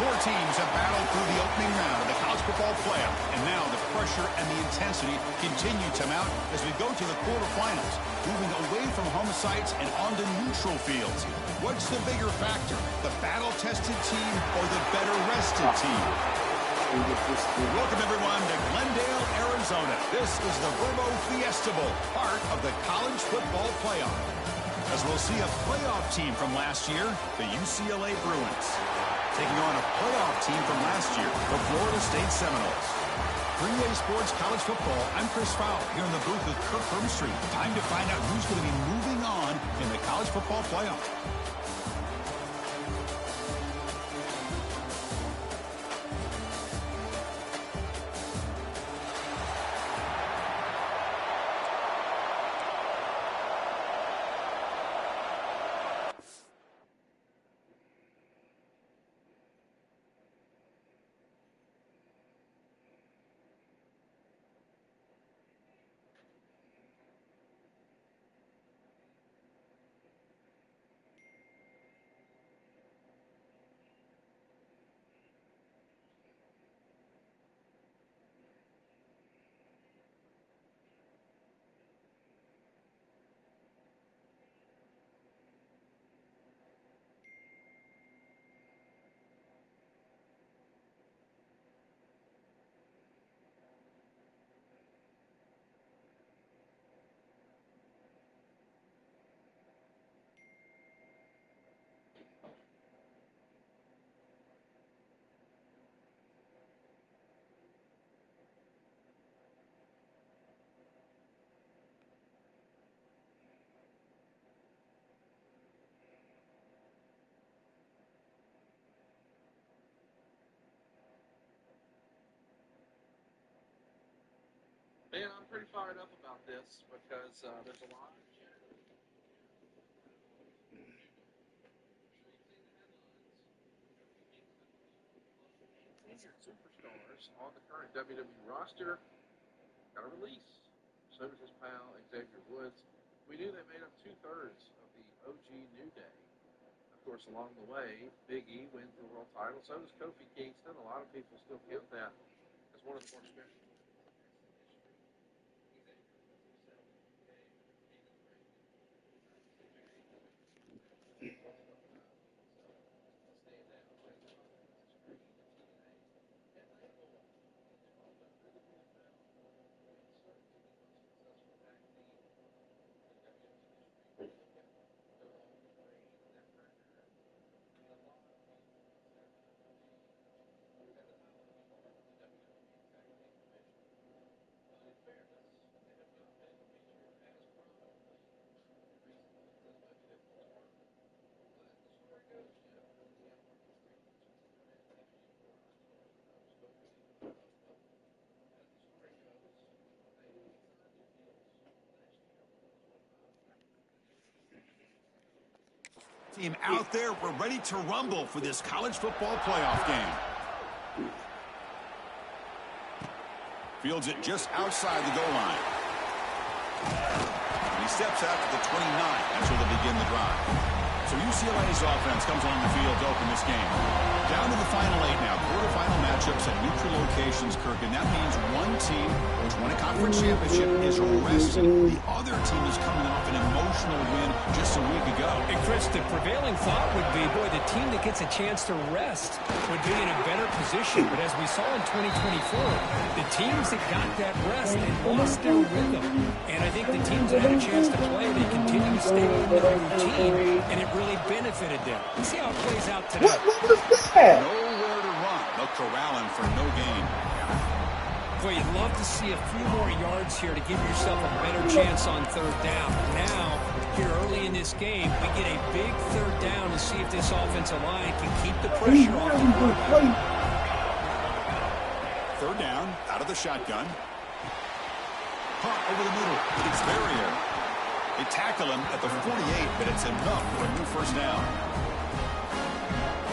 Four teams have battled through the opening round of the college football playoff, and now the pressure and the intensity continue to mount as we go to the quarterfinals, moving away from home sites and onto neutral fields. What's the bigger factor, the battle-tested team or the better-rested team? Welcome, everyone, to Glendale, Arizona. This is the Verbo Fiesta Bowl, part of the college football playoff. As we'll see a playoff team from last year, the UCLA Bruins, taking on a playoff team from last year, the Florida State Seminoles. 3A Sports College Football, I'm Chris Fowler, here in the booth with Kirk Herbstreit. Time to find out who's going to be moving on in the college football playoff. Man, I'm pretty fired up about this because there's a lot of superstars on the current WWE roster got a release. So does his pal Xavier Woods. We knew they made up 2/3 of the OG New Day. Of course, along the way, Big E wins the world title. So does Kofi Kingston. A lot of people still count that as one of the more special. Team out there, we're ready to rumble for this college football playoff game. Fields it just outside the goal line. And he steps out to the 29. That's where they begin the drive. So UCLA's offense comes on the field to open this game. Down to the final 8 now. Quarterfinal matchups at neutral locations, Kirk. And that means one team which won a conference championship is rested. The other team is coming off an emotional win just a week ago. And Chris, the prevailing thought would be, boy, the team that gets a chance to rest would be in a better position. But as we saw in 2024, the teams that got that rest, they lost their rhythm. And I think the teams that had a chance to play, they continue to stay with their routine, and it really benefited them. Let's see how it plays out today. What was that? Nowhere to run. They'll corral him for no gain. Boy, you'd love to see a few more yards here to give yourself a better chance on third down. Now, here early in this game, we get a big third down to see if this offensive line can keep the pressure off the quarterback. Third down, out of the shotgun. Hot over the middle. It's Barrier. They tackle him at the 48, but it's enough for a new first down.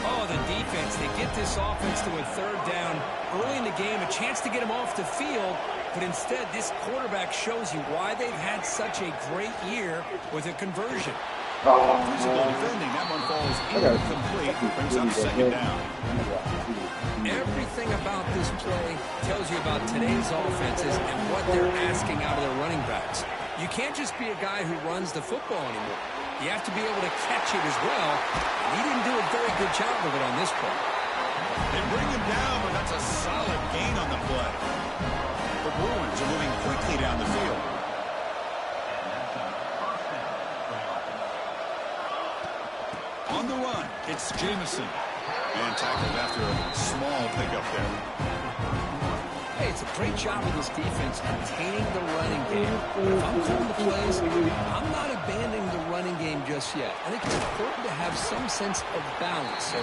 Oh, the defense, they get this offense to a third down early in the game, a chance to get him off the field, but instead this quarterback shows you why they've had such a great year with a conversion. Physical defending, that one falls incomplete, brings up second down. play tells you about today's offenses and what they're asking out of their running backs. You can't just be a guy who runs the football anymore. You have to be able to catch it as well. And he didn't do a very good job of it on this play. They bring him down, but that's a solid gain on the play. The Bruins are moving quickly down the field. On the run, it's Jamison. And tackled after a small pickup there. Hey, it's a great job of this defense containing the running game. If I'm calling the plays, I'm not abandoning the running game just yet. I think it's important to have some sense of balance. So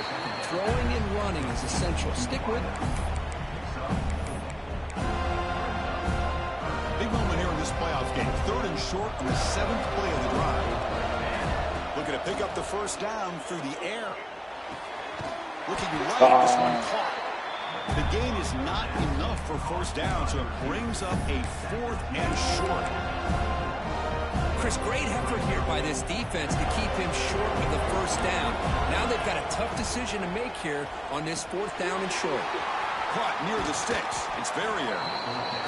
throwing and running is essential. Stick with it. Big moment here in this playoff game. 3rd and short on the 7th play of the drive. Looking to pick up the first down through the air. Looking right, this one caught. The gain is not enough for first down, so it brings up a 4th and short. Chris, great effort here by this defense to keep him short of the first down. Now they've got a tough decision to make here on this 4th down and short. Caught near the sticks. It's Verrier.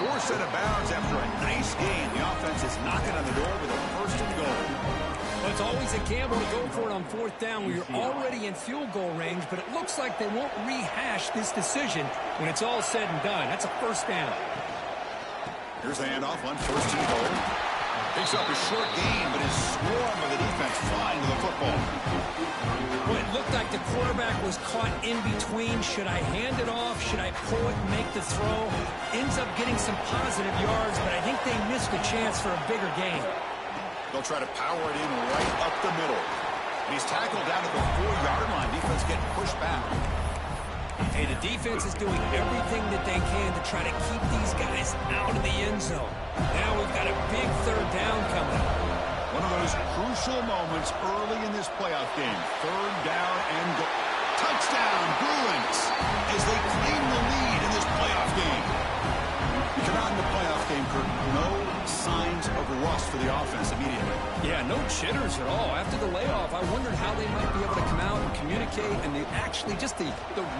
4 set of bounds after a nice gain. The offense is knocking on the door with a 1st and goal. Well, it's always a gamble to go for it on 4th down when you're already in field goal range, but it looks like they won't rehash this decision when it's all said and done. That's a 1st down. Here's the handoff on 1st and goal. Picks up a short gain, but his swarm of the defense flying to the football. Well, it looked like the quarterback was caught in between. Should I hand it off? Should I pull it and make the throw? Ends up getting some positive yards, but I think they missed a chance for a bigger gain. They'll try to power it in right up the middle. And he's tackled down at the 4-yard line. Defense getting pushed back. Hey, the defense is doing everything that they can to try to keep these guys out of the end zone. Now we've got a big 3rd down coming up. One of those crucial moments early in this playoff game. 3rd down and goal. Touchdown, Bruins, as they claim the lead in this playoff game. You come out in the playoff game, Kurt, no signs of rust for the offense immediately. Yeah, no jitters at all. After the layoff, I wondered how they might be able to come out and communicate and actually just the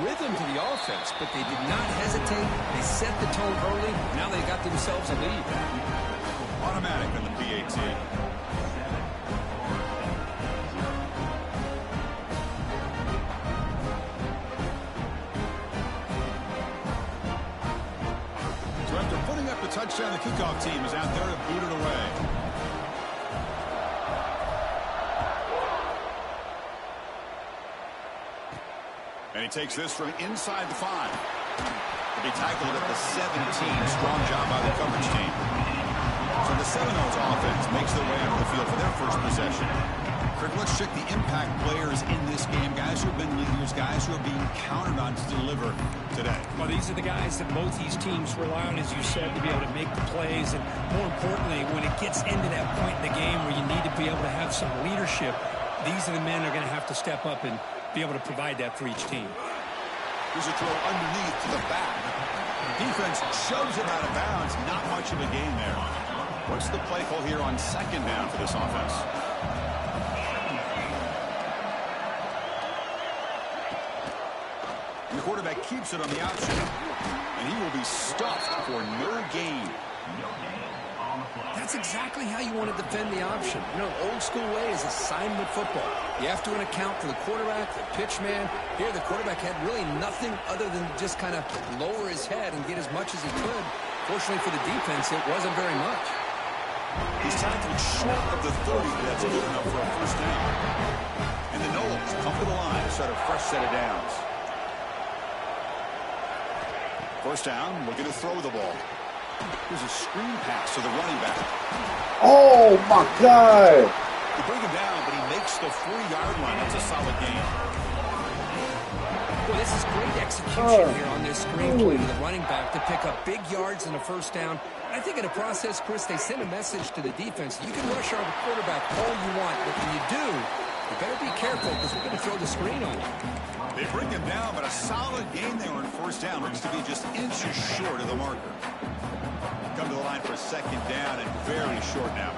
rhythm to the offense. But they did not hesitate. They set the tone early. Now they got themselves a lead. Automatic on the PAT. So after putting up the touchdown, the kickoff team is out there to boot it away. And he takes this from inside the 5. To be tackled at the 17. Strong job by the coverage team. So the Seminoles offense makes their way out of the field for their first possession. Kirk, let's check the impact players in this game. Guys who have been leaders, guys who are being counted on to deliver today. Well, these are the guys that both these teams rely on, as you said, to be able to make the plays. And more importantly, when it gets into that point in the game where you need to be able to have some leadership, these are the men that are going to have to step up and be able to provide that for each team. Here's a throw underneath to the back. Defense shoves him out of bounds. Not much of a gain there. What's the play call here on 2nd down for this offense? And the quarterback keeps it on the option. And he will be stuffed for no gain. That's exactly how you want to defend the option. You know, old school way is assignment football. You have to account for the quarterback, the pitch man. Here, the quarterback had really nothing other than just kind of lower his head and get as much as he could. Fortunately for the defense, it wasn't very much. He's tackled short of the 30, but that's good enough for a first down. And the Noles come to the line, start a fresh set of downs. First down, looking to throw the ball. Here's a screen pass to the running back. Oh, my God. They bring him down, but he makes the 4-yard line. That's a solid gain. Well, this is great execution here on this screen play to the running back to pick up big yards in the first down. I think in the process, Chris, they send a message to the defense. You can rush our quarterback all you want, but when you do, you better be careful because we're going to throw the screen on you. They bring him down, but a solid gain there on first down. Looks to be just inches short of the marker. Come to the line for a 2nd down and very short now.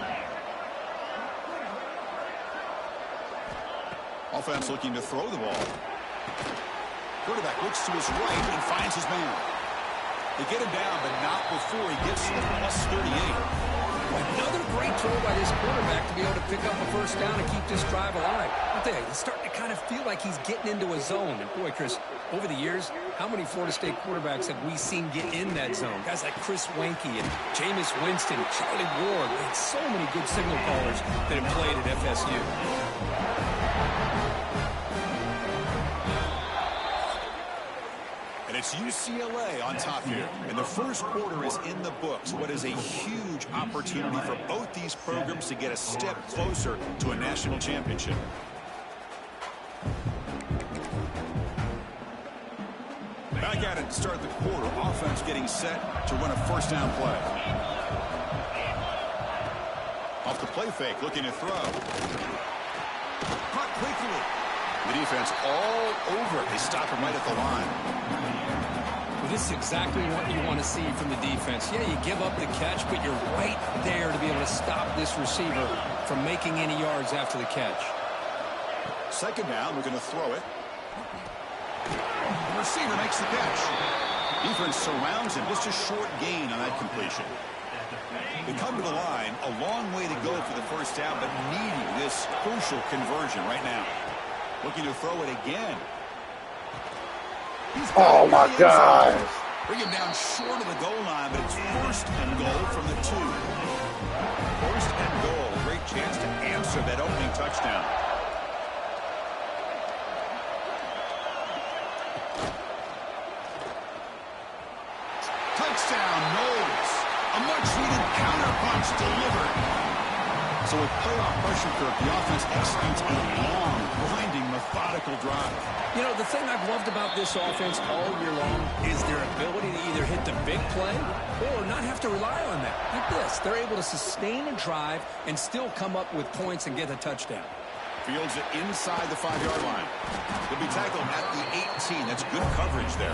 Offense looking to throw the ball. Quarterback looks to his right and finds his man. They get him down, but not before he gets to the plus 38. Another great throw by this quarterback to be able to pick up a first down and keep this drive alive. But there, he's starting to kind of feel like he's getting into a zone. And boy, Chris, over the years, how many Florida State quarterbacks have we seen get in that zone? Guys like Chris Wenke and Jameis Winston, Charlie Ward. We had so many good signal callers that have played at FSU. And it's UCLA on top here. And the first quarter is in the books. What is a huge opportunity for both these programs to get a step closer to a national championship. Back at it to start the quarter. Offense getting set to run a first down play. Off the play fake, looking to throw. Caught quickly. The defense all over it. They stop him right at the line. Well, this is exactly what you want to see from the defense. Yeah, you give up the catch, but you're right there to be able to stop this receiver from making any yards after the catch. Second down, we're going to throw it. The receiver makes the catch. Defense surrounds him. Just a short gain on that completion. They come to the line. A long way to go for the first down, but needing this crucial conversion right now. Looking to throw it again. Oh, my God. Bring him down short of the goal line, but it's first and goal from the 2. First and goal. Great chance to answer that opening touchdown. Touchdown, Knowles. A much-needed counterpunch delivered. So with playoff pressure curve, the offense executes a long, grinding, methodical drive. You know, the thing I've loved about this offense all year long is their ability to either hit the big play or not have to rely on that. Like this, they're able to sustain a drive and still come up with points and get a touchdown. Fields it inside the 5-yard line. He'll be tackled at the 18. That's good coverage there.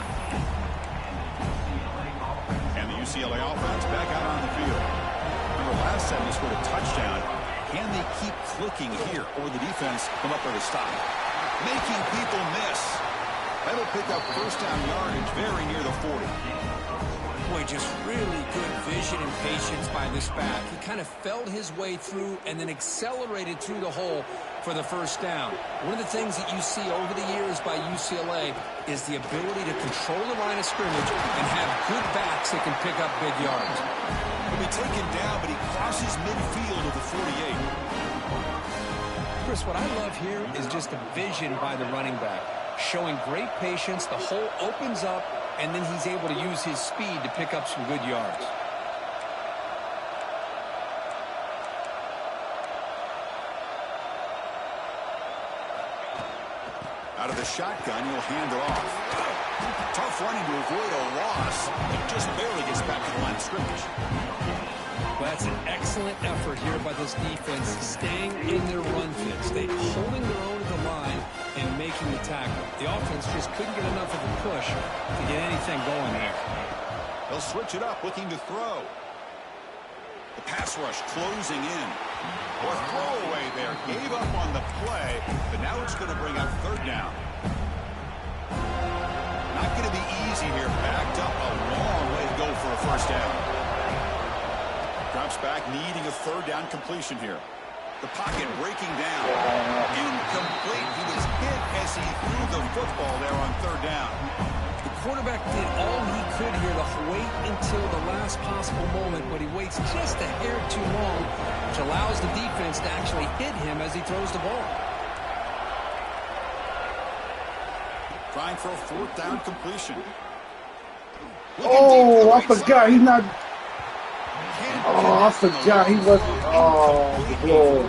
And the UCLA offense back out on the field. Remember, last time they scored a touchdown. Can they keep clicking here, or the defense come up with a stop? Making people miss. That'll pick up first down yardage very near the 40. Boy, just really good vision and patience by this back. He kind of felt his way through and then accelerated through the hole for the first down. One of the things that you see over the years by UCLA is the ability to control the line of scrimmage and have good backs that can pick up big yards. He'll be taken down, but he crosses midfield of the 48. Chris, what I love here is just the vision by the running back. Showing great patience, the hole opens up, and then he's able to use his speed to pick up some good yards. Out of the shotgun, he'll hand it off. Tough running to avoid a loss. He just barely gets back to the line of scrimmage. Well, that's an excellent effort here by this defense, staying in their run fits. They're holding their own at the line and making the tackle. The offense just couldn't get enough of a push to get anything going there. They'll switch it up, looking to throw. The pass rush closing in. Or throwaway there. Gave up on the play, but now it's going to bring up third down. Not going to be easy here. Backed up a long way to go for a first down. Drops back, needing a third down completion here. The pocket breaking down. Incomplete. He was hit as he threw the football there on third down. The quarterback did all he could here to wait until the last possible moment, but he waits just a hair too long, which allows the defense to actually hit him as he throws the ball. Trying for a fourth down completion. Oh, I forgot he's not. Oh, I forgot he wasn't. Oh, Lord.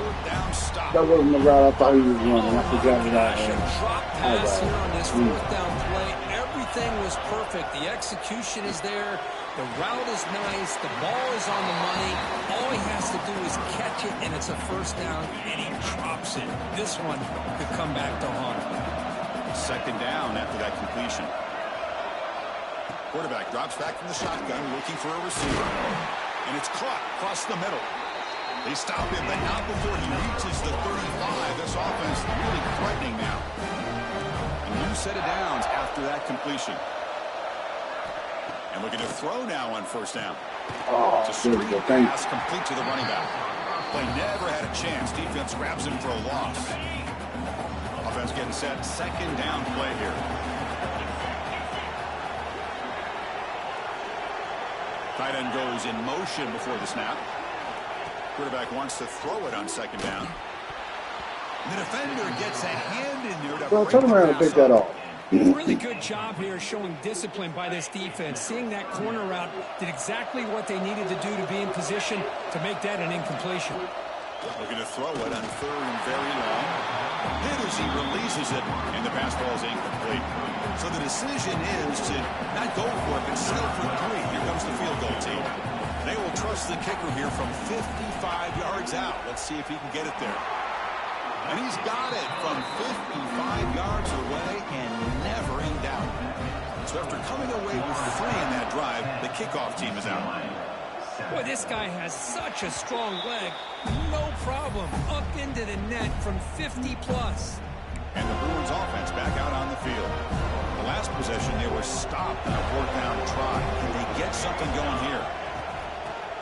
That wasn't the route I thought he was running. I forgot that. Drop pass here on this fourth down play. Everything was perfect. The execution is there. The route is nice. The ball is on the money. All he has to do is catch it, and it's a first down, and he drops it. This one could come back to haunt him. Second down after that completion. Quarterback drops back from the shotgun, looking for a receiver. And it's caught across the middle. They stop him, but not before he reaches the 35. This offense really threatening now. A new set of downs after that completion. And looking to throw now on first down. Oh, it's a screen pass complete to the running back. Play never had a chance. Defense grabs him for a loss. Offense getting set. Second down play here. Tight end goes in motion before the snap. Quarterback wants to throw it on second down. The defender gets a hand in there to break turn around and pick that off. Really good job here showing discipline by this defense. Seeing that corner route, did exactly what they needed to do to be in position to make that an incompletion. Looking to throw it on third and very long. Hit as he releases it, and the pass ball is incomplete. So the decision is to not go for it, but settle for 3. Here comes the field goal team. They will trust the kicker here from 55 yards out. Let's see if he can get it there. And he's got it from 55 yards away and never in doubt. So after coming away with 3 in that drive, the kickoff team is out. Boy, this guy has such a strong leg. No problem. Up into the net from 50+. And the Bruins offense back out on the field. The last possession, they were stopped in a 4th down try. Can they get something going here?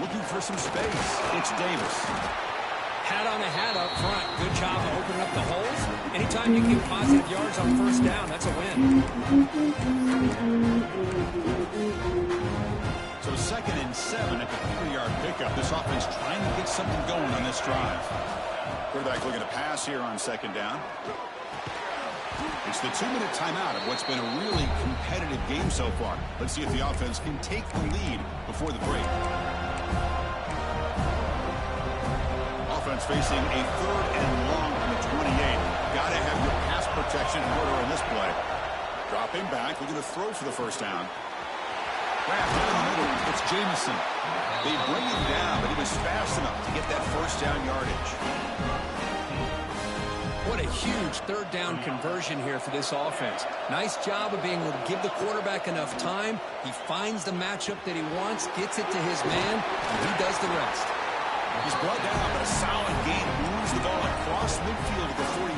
Looking for some space. It's Davis. Hat on a hat up front. Good job of opening up the holes. Anytime you get positive yards on first down, that's a win. So 2nd and 7 at the 3-yard pickup. This offense trying to get something going on this drive. Quarterback looking to pass here on 2nd down. It's the 2-minute timeout of what's been a really competitive game so far. Let's see if the offense can take the lead before the break. Offense facing a 3rd and long from the 28. Got to have your pass protection in order in this play. Dropping back, looking to throw for the first down. Wrapped down the middle, it's Jameson. They bring him down, but he was fast enough to get that first down yardage. What a huge 3rd down conversion here for this offense. Nice job of being able to give the quarterback enough time. He finds the matchup that he wants, gets it to his man, and he does the rest. He's brought down, but a solid gain moves the ball across midfield to the 41.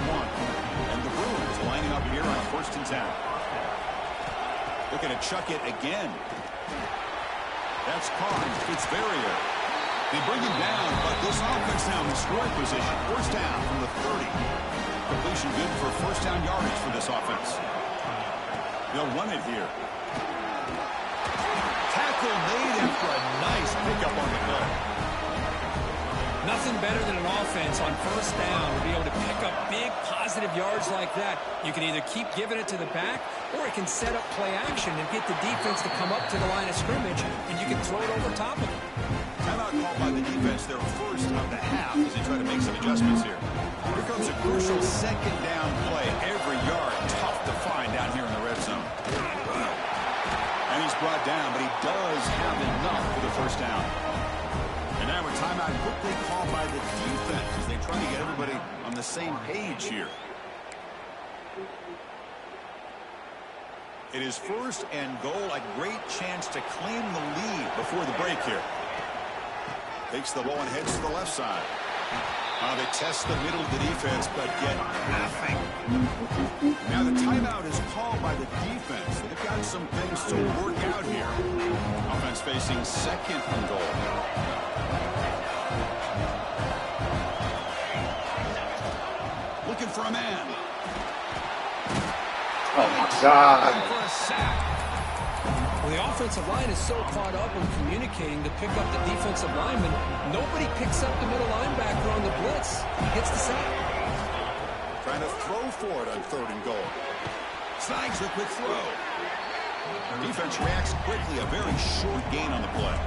And the Bruins lining up here on 1st and 10. Looking to chuck it again. That's caught. It's Verrier. They bring him down, but this offense now in scoring position. 1st down from the 30. Completion good for 1st down yardage for this offense. They'll run it here. Tackle made after a nice pickup on the play. Nothing better than an offense on 1st down to be able to pick up big positive yards like that. You can either keep giving it to the back, or it can set up play action and get the defense to come up to the line of scrimmage, and you can throw it over top of them. Timeout called by the defense, their first of the half, as they try to make some adjustments here. Here comes a crucial 2nd down play. Every yard tough to find down here in the red zone. And he's brought down, but he does have enough for the 1st down. And now a timeout quickly called by the defense as they try to get everybody on the same page here. It is 1st and goal, a great chance to claim the lead before the break here. Takes the ball and heads to the left side. They test the middle of the defense, but get nothing. Now the timeout is called by the defense. They've got some things to work out here. Offense facing 2nd and goal. Looking for a man. Oh, my God. For a sack. Well, the offensive line is so caught up in communicating to pick up the defensive lineman, nobody picks up the middle linebacker on the blitz. He gets the sack. Trying to throw for it on 3rd and goal. Snags a quick throw. Defense reacts quickly. A very short gain on the play.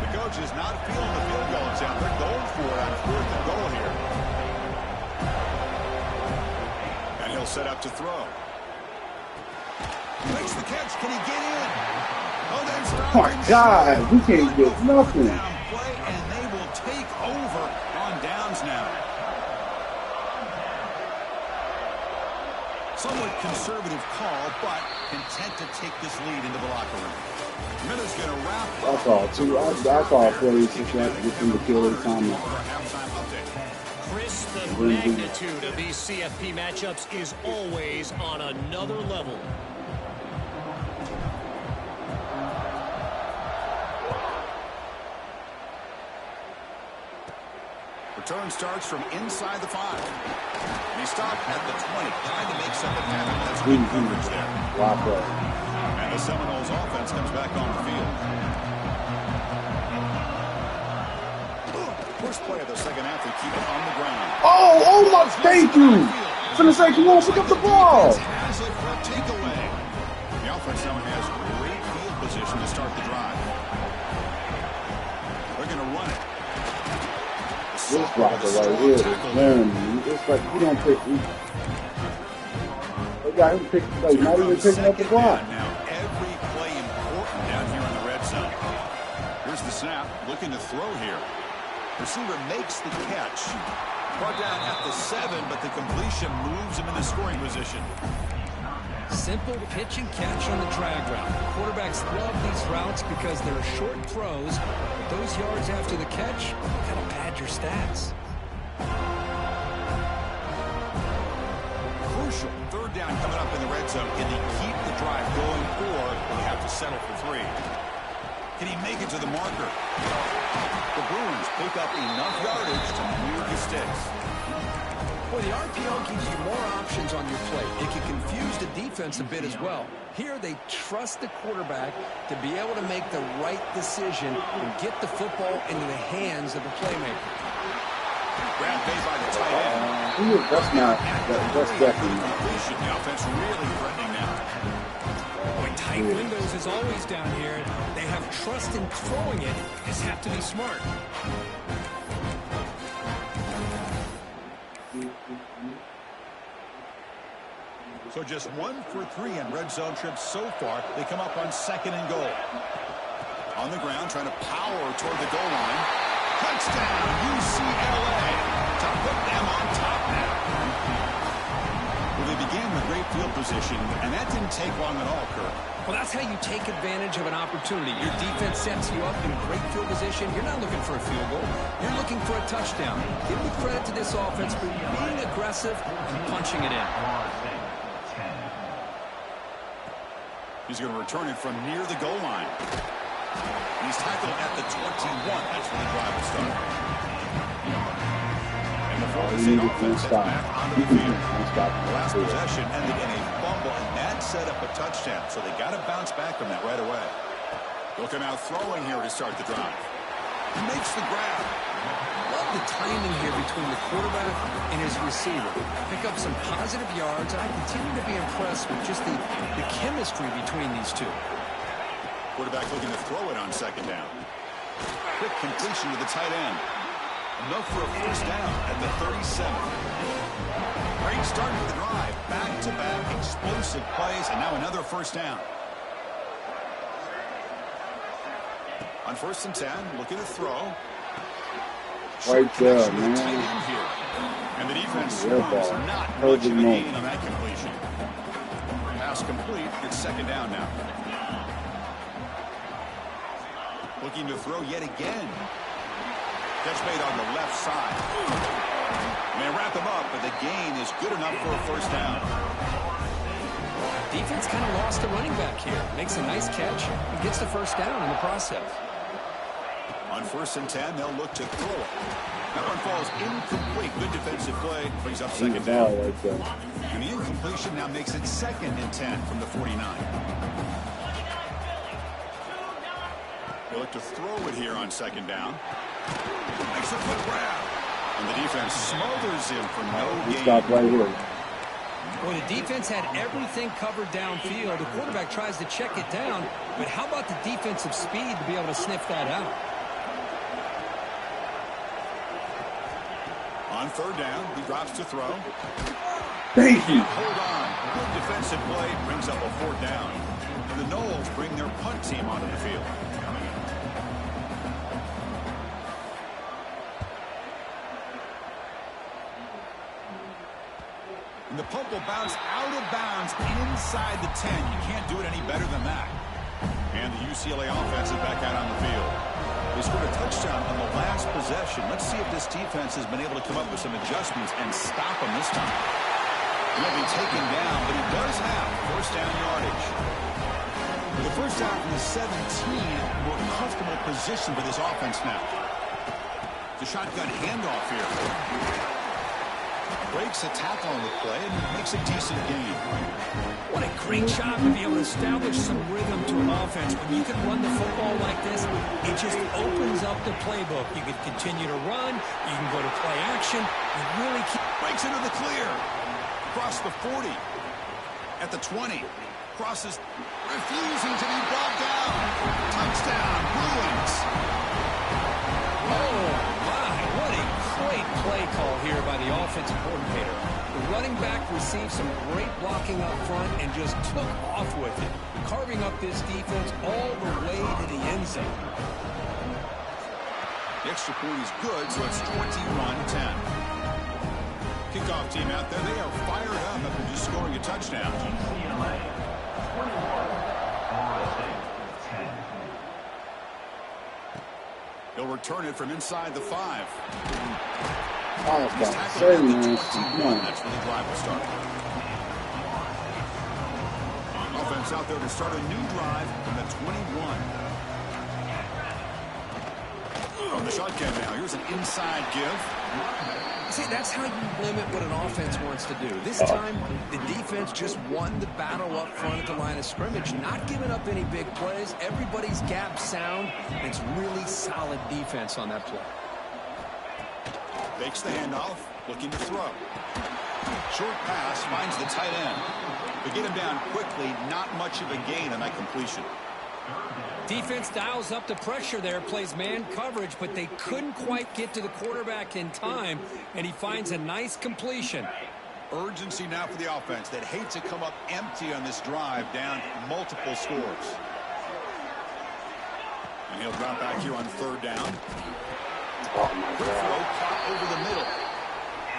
The coach is not feeling the field goal attempt. They're going for it on 4th and goal here. And he'll set up to throw. Makes the catch. Can he get in? Oh, my God. We can't get nothing. Play, and they will take over on downs now. Somewhat conservative call, but content to take this lead into the locker room. Miller's going to wrap up. That's all, too. That's all plays within the kill of the timeout. Chris, the magnitude of these CFP matchups is always on another level. Return starts from inside the 5. And he stopped at the 20, trying to make something happen. That's good coverage there. Lock up. And the Seminoles offense comes back on the field. First play of the second half, they keep it on the ground. Oh my, thank you. Finna say, come on, pick up the ball. Has it for a takeaway. The offense now has great field position to start the drive. They're going to run it. This blocker right here is man. It's like you don't pick. They got him pick, like not even picking up the block. Now every play important down here in the red zone. Here's the snap, looking to throw here. Receiver makes the catch. Brought down at the 7, but the completion moves him into scoring position. Simple pitch and catch on the drag route. Quarterbacks love these routes because they're short throws, but those yards after the catch kind of pad your stats. Crucial. Third down coming up in the red zone. Can he keep the drive going, or will he have to settle for 3? Can he make it to the marker? The Bruins pick up enough yardage to move the sticks. Well, the RPO gives you more options on your play. It can confuse the defense a bit as well. Here, they trust the quarterback to be able to make the right decision and get the football into the hands of the playmaker. Grab made by the tight end. That's definitely not. Completion. The offense really threatening now. Boy, tight windows is always down here. They have trust in throwing it. Just have to be smart. So just 1 for 3 in red zone trips so far. They come up on 2nd and goal. On the ground, trying to power toward the goal line. Touchdown, UCLA, to put them on top now. Well, they began with great field position, and that didn't take long at all, Kirk. Well, that's how you take advantage of an opportunity. Your defense sets you up in great field position. You're not looking for a field goal. You're looking for a touchdown. Give the credit to this offense for being aggressive and punching it in. He's going to return it from near the goal line. He's tackled at the 21. That's when the drive will start. And the Florida State offense is back onto the field. The last possession ended in a fumble, and that set up a touchdown. So they got to bounce back from that right away. They'll come out throwing here to start the drive. He makes the grab. Love the timing here between the quarterback and his receiver. Pick up some positive yards, and I continue to be impressed with just the chemistry between these two. Quarterback looking to throw it on 2nd down. Quick completion to the tight end. Enough for a first down at the 37. Great start to the drive. Back-to-back explosive plays, and now another first down. On 1st and 10, looking to throw. Right there, man. And the defense scores not much of a gain on that completion. Pass complete. It's 2nd down now. Looking to throw yet again. Catch made on the left side. And they wrap him up, but the gain is good enough for a first down. Defense kind of lost a running back here. Makes a nice catch and gets the first down in the process. On 1st and 10, they'll look to throw it. That one falls incomplete. Good defensive play. Brings up 2nd down. And the incompletion now makes it 2nd and 10 from the 49. They'll look to throw it here on 2nd down. Makes a foot grab. And the defense smothers him for no gain. Stop right here. Well, the defense had everything covered downfield. The quarterback tries to check it down, but how about the defensive speed to be able to sniff that out? On 3rd down, he drops to throw. Thank you. Hold on. Good defensive play brings up a 4th down. And the Noles bring their punt team onto the field. And the punt will bounce out of bounds inside the 10. You can't do it any better than that. And the UCLA offense is back out on the field. They scored a touchdown on the last possession. Let's see if this defense has been able to come up with some adjustments and stop them this time. He'll be taken down, but he does have first down yardage. With the first down from the 17, more comfortable position for this offense now. The shotgun handoff here. Breaks a tackle on the play and makes a decent gain. What a great job to be able to establish some rhythm to an offense. When you can run the football like this, it just opens up the playbook. You can continue to run. You can go to play action. You really keep... Breaks into the clear. Across the 40. At the 20. Crosses. Refusing to be brought down. Touchdown, Bruins. Oh, my. What a great play call here by the offensive coordinator. The running back received some great blocking up front and just took off with it, carving up this defense all the way to the end zone. The extra point is good, so it's 21-10. Kickoff team out there, they are fired up after just scoring a touchdown. He'll return it from inside the 5. He's tackled at the 21. That's where the drive will start. Offense out there to start a new drive from the 21. From the shotgun now, here's an inside give. See, that's how you limit what an offense wants to do. This time, the defense just won the battle up front at the line of scrimmage, not giving up any big plays. Everybody's gap sound. It's really solid defense on that play. Fakes the handoff, looking to throw. Short pass finds the tight end. They get him down quickly, not much of a gain on that completion. Defense dials up the pressure there, plays man coverage, but they couldn't quite get to the quarterback in time, and he finds a nice completion. Urgency now for the offense that hates to come up empty on this drive, down multiple scores. And he'll drop back here on 3rd down. Quick throw caught over the middle.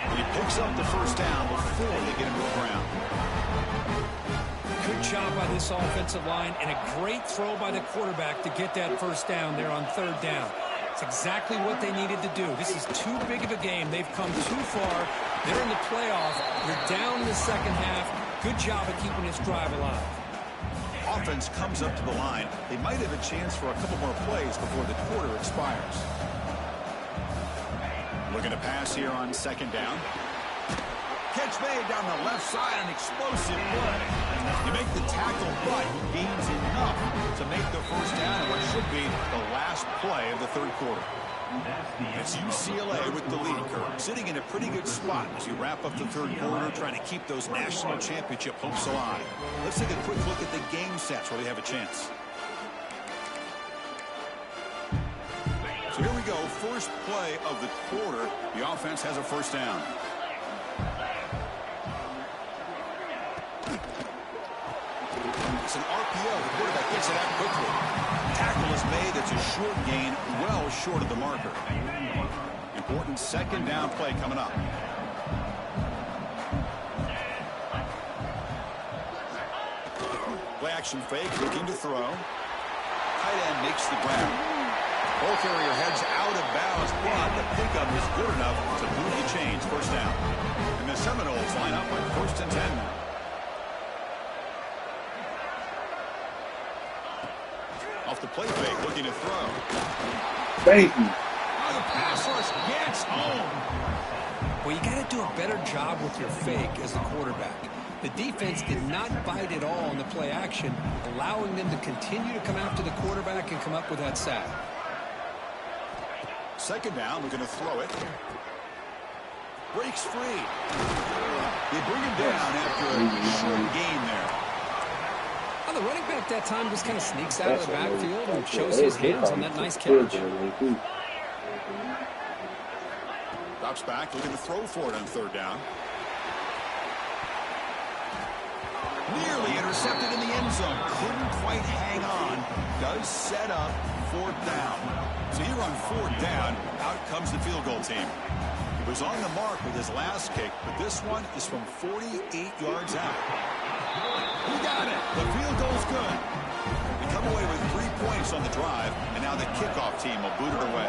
And he picks up the 1st down before they get him to the ground. Good job by this offensive line and a great throw by the quarterback to get that 1st down there on 3rd down. It's exactly what they needed to do. This is too big of a game. They've come too far. They're in the playoff. You're down in the 2nd half. Good job of keeping this drive alive. Offense comes up to the line. They might have a chance for a couple more plays before the quarter expires. Looking to pass here on 2nd down. Catch made down the left side, an explosive play. You make the tackle, but he gains enough to make the 1st down in what should be the last play of the 3rd quarter. It's UCLA with the lead, Kirk, sitting in a pretty good spot as you wrap up the 3rd quarter, trying to keep those national championship hopes alive. Let's take a quick look at the game sets where they have a chance. So here we go, first play of the quarter. The offense has a 1st down. It's an RPO. The quarterback gets it out quickly. Tackle is made. It's a short gain, well short of the marker. Important 2nd down play coming up. Play action fake, looking to throw. Tight end makes the grab. Ball carrier heads out of bounds, but the pickup is good enough to move the chains. 1st down. And the Seminoles line up on 1st and 10 now. Off the play fake, looking to throw. Thank you. Oh, the pass rush gets home. Well, you got to do a better job with your fake as the quarterback. The defense did not bite at all in the play action, allowing them to continue to come after the quarterback and come up with that sack. 2nd down, we're going to throw it. Breaks free. They bring him down after a short gain there. Well, the running back that time just kind of sneaks out of the backfield and shows his hands on that nice catch. Drops back, looking to throw for it on 3rd down. Nearly intercepted in the end zone. Couldn't quite hang on. Does set up 4th down. So here on 4th down, out comes the field goal team. He was on the mark with his last kick, but this one is from 48 yards out. He got it. The field goal's good. They come away with 3 points on the drive, and now the kickoff team will boot it away.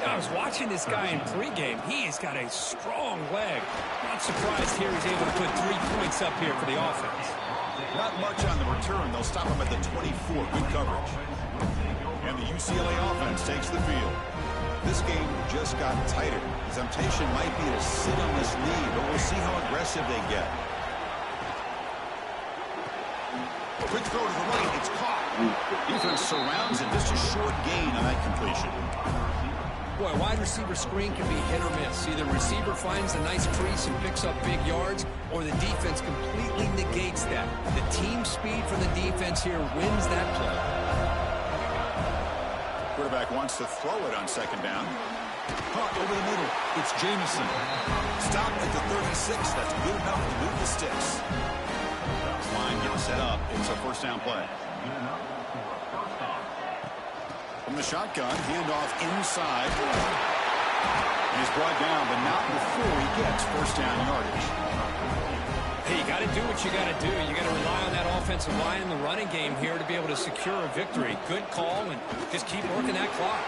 I was watching this guy in pregame. He has got a strong leg. Not surprised here he's able to put 3 points up here for the offense. Not much on the return. They'll stop him at the 24. Good coverage. And the UCLA offense takes the field. This game just got tighter. The temptation might be to sit on this lead, but we'll see how aggressive they get. Quick throw to the right. It's caught. Defense surrounds it. Just a short gain on that completion. Boy, wide receiver screen can be hit or miss. Either receiver finds a nice crease and picks up big yards, or the defense completely negates that. The team speed from the defense here wins that play. Quarterback wants to throw it on second down. Caught over the middle. It's Jameson. Stopped at the 36. That's good enough to move the sticks. Line getting set up. It's a first down play. From the shotgun, handoff inside. He's brought down, but not before he gets first down yardage. Hey, you got to do what you got to do. You got to rely on that offensive line in the running game here to be able to secure a victory. Good call, and just keep working that clock.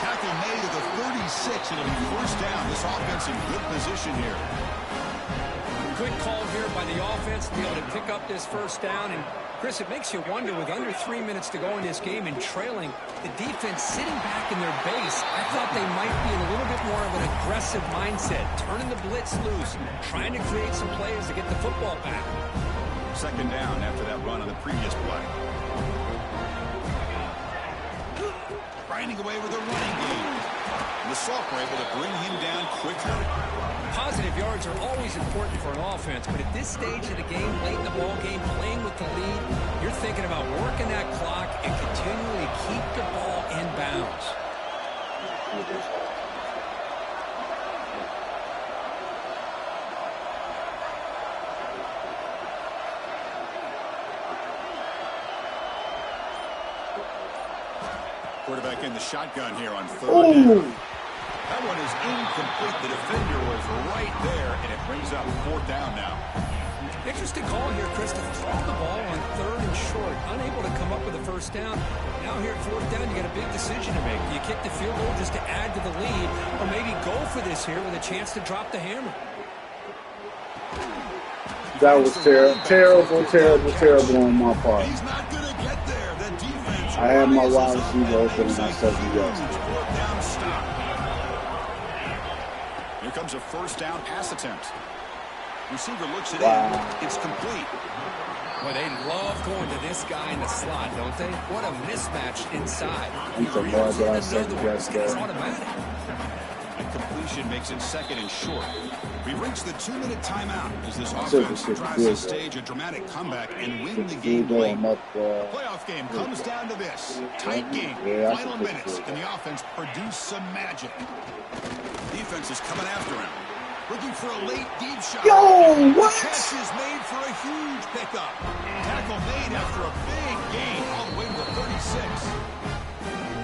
Tackle made at the 36. It'll be first down. This offense in good position here. Good call here by the offense to be able to pick up this first down. And, Chris, it makes you wonder, with under 3 minutes to go in this game and trailing, the defense sitting back in their base, I thought they might be in a little bit more of an aggressive mindset, turning the blitz loose, trying to create some plays to get the football back. Second down after that run on the previous play. Grinding away with a running game. And the Salk were able to bring him down quickly. Positive yards are always important for an offense, but at this stage of the game, late in the ball game, playing with the lead, you're thinking about working that clock and continually keep the ball in bounds. Quarterback in the shotgun here on third down. That one is incomplete. The defender was right there, and it brings up fourth down now. Interesting call here, Chris, to throw the ball on third and short. Unable to come up with a first down. Now here at fourth down, you got a big decision to make. Do you kick the field goal just to add to the lead, or maybe go for this here with a chance to drop the hammer? That was terrible on my part. He's not going to get there. The defense. I had my wide receiver open and I said yes. Here comes a first down pass attempt. Receiver looks it in. It's complete. Well, they love going to this guy in the slot, don't they? What a mismatch inside. It's a more than I said yes there. Automatic. And completion makes it second and short. We reach the 2-minute timeout as this offense tries to stage a dramatic comeback and win the game late. The playoff game comes down to this. Tight game, final minutes, and the offense produce some magic. Defense is coming after him. Looking for a late deep shot. Yo, what? The catch is made for a huge pickup. Tackle made after a big gain all the way to the 36.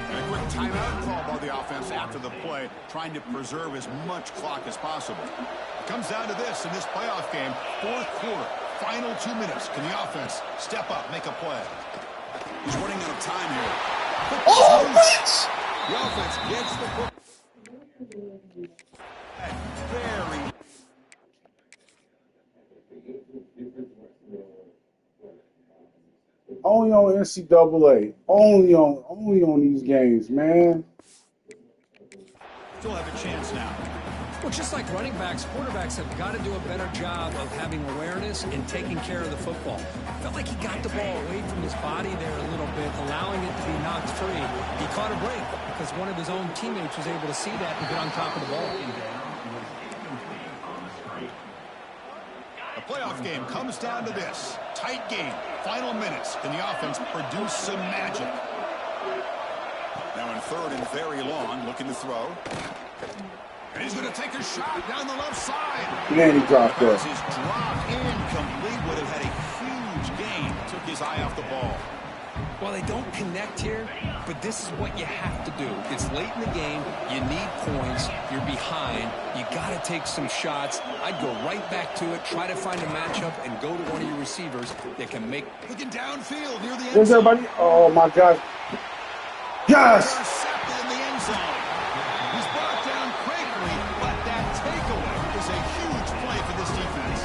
And a quick timeout call by the offense after the play, trying to preserve as much clock as possible. It comes down to this in this playoff game, fourth quarter, final 2 minutes. Can the offense step up, make a play? He's running out of time here. Oh, what? The offense gets the football. Very. Only on NCAA. Only on these games, man. Still have a chance now. Well, just like running backs, quarterbacks have got to do a better job of having awareness and taking care of the football. Felt like he got the ball away from his body there a little bit, allowing it to be knocked free. He caught a break because one of his own teammates was able to see that and get on top of the ball. The playoff game comes down to this. Tight game, final minutes. Can the offense produce some magic? Now in third and very long, looking to throw. And he's going to take a shot down the left side. And he dropped it. He's dropped incomplete. Would have had a huge gain. Took his eye off the ball. Well, they don't connect here, but this is what you have to do. It's late in the game. You need points. You're behind. You got to take some shots. I'd go right back to it, try to find a matchup, and go to one of your receivers that can make. Looking downfield near the end zone. Where's everybody? Oh, my God. Yes! Intercepted in the end zone. He's brought down quickly, but that takeaway is a huge play for this defense.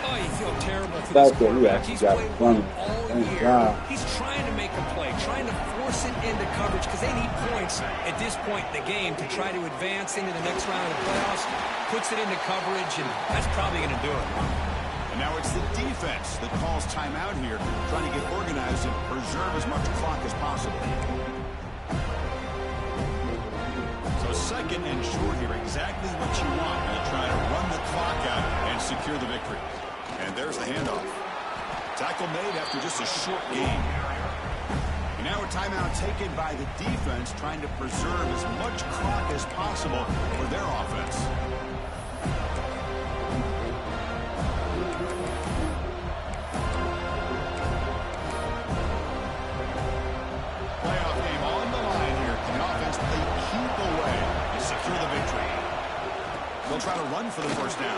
Oh, you feel terrible for That's this good. quarterback. He He's got played running. all Thank year. God. He's trying to make a play, trying to force it into coverage because they need points at this point in the game to try to advance into the next round of the playoffs. Puts it into coverage, and that's probably going to do it. And now it's the defense that calls timeout here, trying to get organized and preserve as much clock as possible. So second and short here, exactly what you want when you're trying to run the clock out and secure the victory. And there's the handoff. Tackle made after just a short game. And now a timeout taken by the defense, trying to preserve as much clock as possible for their offense. Playoff game on the line here. Can the offense play keep away and secure the victory? They'll try to run for the first down.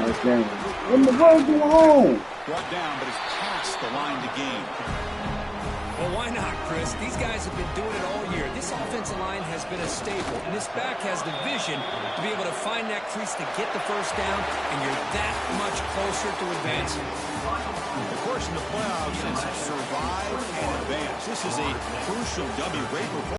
Nice game. When the ball go home? Brought down, but it's past the line to gain. Well, why not, Chris? These guys have been doing it all year. This offensive line has been a staple, and this back has the vision to be able to find that crease to get the first down, and you're that much closer to advancing. Of course, in the playoffs, it's survive and advance. This is a crucial W. Great performance.